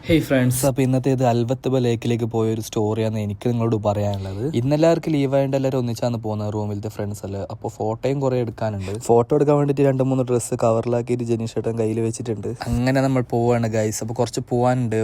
Hey friends, അപ്പോൾ ഇന്നത്തേത് അൽവത്തബ ലേക്കിലേക്ക് പോയ ഒരു സ്റ്റോറിയാണ് എനിക്ക് നിങ്ങളോട് പറയാനുള്ളത്. ഇന്നെല്ലാവർക്കും ലീവായതുകൊണ്ട് എല്ലാവരും ഒന്നിച്ചാണ് പോകുന്നത്, റൂമിലത്തെ ഫ്രണ്ട്സ് അല്ലേ. അപ്പോൾ ഫോട്ടോയും കുറേ എടുക്കാനുണ്ട്. ഫോട്ടോ എടുക്കാൻ വേണ്ടിയിട്ട് 2-3 ഡ്രസ്സ് കവറിലാക്കിയിട്ട് ജനീഷേട്ടൻ കയ്യിൽ വെച്ചിട്ടുണ്ട്. അങ്ങനെ നമ്മൾ പോവാണ് ഗൈസ്. അപ്പോൾ കുറച്ച് പോകാനുണ്ട്,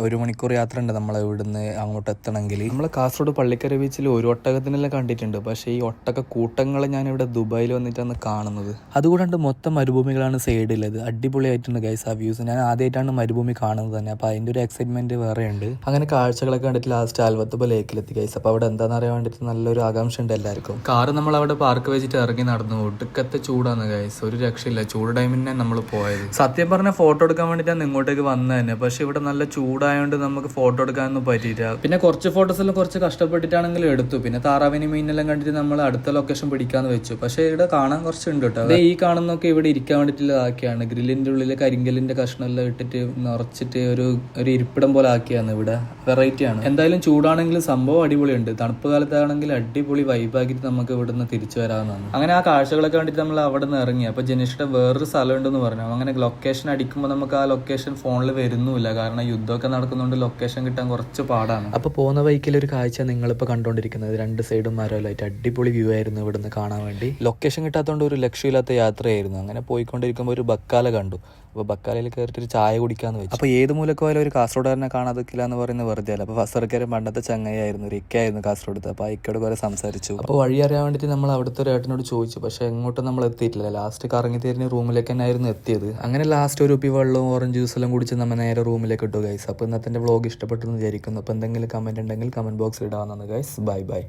ഒരു മണിക്കൂർ യാത്ര ഉണ്ട് നമ്മളെ ഇവിടുന്ന് അങ്ങോട്ട് എത്തണമെങ്കിൽ. നമ്മൾ കാസർഗോഡ് പള്ളിക്കര ബീച്ചിൽ ഒരു ഒട്ടകത്തിനെല്ലാം കണ്ടിട്ടുണ്ട്, പക്ഷേ ഈ ഒട്ടക കൂട്ടങ്ങളെ ഞാനിവിടെ ദുബായിൽ വന്നിട്ടാണ് കാണുന്നത്. അതുകൂടാണ്ട് മൊത്തം മരുഭൂമികളാണ് സൈഡിലത്. അടിപൊളിയായിട്ടുണ്ട് ഗൈസ് ആ വ്യൂസ്. ഞാൻ ആദ്യമായിട്ടാണ് മരുഭൂമി കാണുന്നത് തന്നെ, അപ്പോൾ അതിൻ്റെ എക്സൈറ്റ്മെന്റ് വേറെ ഉണ്ട്. അങ്ങനെ കാഴ്ചകളൊക്കെ കണ്ടിട്ട് ലാസ്റ്റ് അൽവത്തബ ലേക്കിലെത്തി ഗൈസ്. അപ്പോൾ അവിടെ എന്താണെന്ന് അറിയാൻ വേണ്ടിയിട്ട് നല്ലൊരു ആകാംക്ഷ ഉണ്ട് എല്ലാവർക്കും. കാറ് നമ്മൾ അവിടെ പാർക്ക് വെച്ചിട്ട് ഇറങ്ങി നടന്നു. ഒടുക്കത്തെ ചൂടാണ് ഗൈസ്, ഒരു രക്ഷയില്ല. ചൂട് ടൈമിന് നമ്മൾ പോയത്. സത്യം പറഞ്ഞാൽ ഫോട്ടോ എടുക്കാൻ വേണ്ടിയിട്ടാണ് ഇങ്ങോട്ടേക്ക് വന്നത് തന്നെ, പക്ഷെ ഇവിടെ നല്ല ചൂടായതുകൊണ്ട് നമുക്ക് ഫോട്ടോ എടുക്കാനൊന്നും പറ്റിയില്ല. പിന്നെ കുറച്ച് ഫോട്ടോസ് എല്ലാം കുറച്ച് കഷ്ടപ്പെട്ടിട്ടാണെങ്കിലും എടുത്തു. പിന്നെ താറാവിനി മീനെല്ലാം കണ്ടിട്ട് നമ്മൾ അടുത്ത ലൊക്കേഷൻ പിടിക്കാന്ന് വെച്ചു. പക്ഷെ ഇവിടെ കാണാൻ കുറച്ചുണ്ട് കേട്ടോ. ഈ കാണുന്നൊക്കെ ഇവിടെ ഇരിക്കാൻ വേണ്ടിയിട്ടുള്ളതാക്കിയാണ്. ഗ്രില്ലിന്റെ ഉള്ളിൽ കരിങ്കലിന്റെ കഷ്ണമെല്ലാം ഇട്ടിട്ട് നിറച്ചിട്ട് ഒരു ഇരിപ്പിടം പോലെ ആക്കിയാണ്. ഇവിടെ വെറൈറ്റി ആണ്. എന്തായാലും ചൂടാണെങ്കിലും സംഭവം അടിപൊളിയുണ്ട്. തണുപ്പ് കാലത്താണെങ്കിൽ അടിപൊളി വൈബാക്കിയിട്ട് നമുക്ക് ഇവിടുന്ന് തിരിച്ചു വരാവുന്നതാണ്. അങ്ങനെ ആ കാഴ്ചകളൊക്കെ കണ്ടിട്ട് നമ്മൾ അവിടെ നിന്ന് ഇറങ്ങി. അപ്പൊ ജനീഷിന്റെ വേറൊരു സ്ഥലം ഉണ്ടെന്ന് പറഞ്ഞു. അങ്ങനെ ലൊക്കേഷൻ അടിക്കുമ്പോൾ നമുക്ക് ആ ലൊക്കേഷൻ ഫോണിൽ വരുന്നില്ല, കാരണം യുദ്ധമൊക്കെ നടക്കുന്നതുകൊണ്ട് ലൊക്കേഷൻ കിട്ടാൻ കുറച്ച് പാടാണ്. അപ്പൊ പോകുന്ന വഴിക്കിൽ ഒരു കാഴ്ച നിങ്ങളിപ്പോൾ കണ്ടുകൊണ്ടിരിക്കുന്നത്, 2 സൈഡും മരമായിട്ട് അടിപൊളി വ്യൂ ആയിരുന്നു ഇവിടുന്ന് കാണാൻ വേണ്ടി. ലൊക്കേഷൻ കിട്ടാത്തതുകൊണ്ട് ഒരു ലക്ഷ്യമില്ലാത്ത യാത്രയായിരുന്നു. അങ്ങനെ പോയിക്കൊണ്ടിരിക്കുമ്പോൾ ഒരു ബക്കാല കണ്ടു. അപ്പോൾ ബക്കാലയിൽ കയറിയിട്ട് ഒരു ചായ കുടിക്കാന്ന് വെച്ചു. അപ്പോൾ ഏത് മൂലക്ക് പോയാലും ഒരു കാസർഗോഡുകാരനെ കാണാതില്ല എന്ന് പറയുന്നത് വെറുതെ അല്ല. അപ്പോൾ ഫസർക്കാരൻ പണ്ടത്തെ ചങ്ങയായിരുന്നു, ഒരു ഇക്കായിരുന്നു കാസർഗോഡ്. അപ്പോൾ ഇക്കയോട് കുറെ സംസാരിച്ചു. അപ്പോൾ വഴി അറിയാൻ വേണ്ടിയിട്ട് നമ്മൾ അവിടുത്തെ ഒരു ഏട്ടനോട് ചോദിച്ചു, പക്ഷേ എങ്ങോട്ടും നമ്മൾ എത്തിയിട്ടില്ല. ലാസ്റ്റ് കറങ്ങി തിരിഞ്ഞ് റൂമിലേക്ക് തന്നെ ആയിരുന്നു എത്തിയത്. അങ്ങനെ ലാസ്റ്റ് ഒരു ഉപ്പി വെള്ളവും ഓറഞ്ച് ജ്യൂസെല്ലാം കുടിച്ച് നമ്മൾ നേരെ റൂമിലേക്ക് ഇട്ടു ഗൈസ്. അപ്പോൾ ഇന്നത്തെ വ്ളോഗ് ഇഷ്ടപ്പെട്ടെന്ന് വിചാരിക്കുന്നു. അപ്പോൾ എന്തെങ്കിലും കമൻറ്റ് ഉണ്ടെങ്കിൽ കമൻറ്റ് ബോക്സിൽ ഇടാവുന്നതാണ് ഗൈസ്. Bye bye.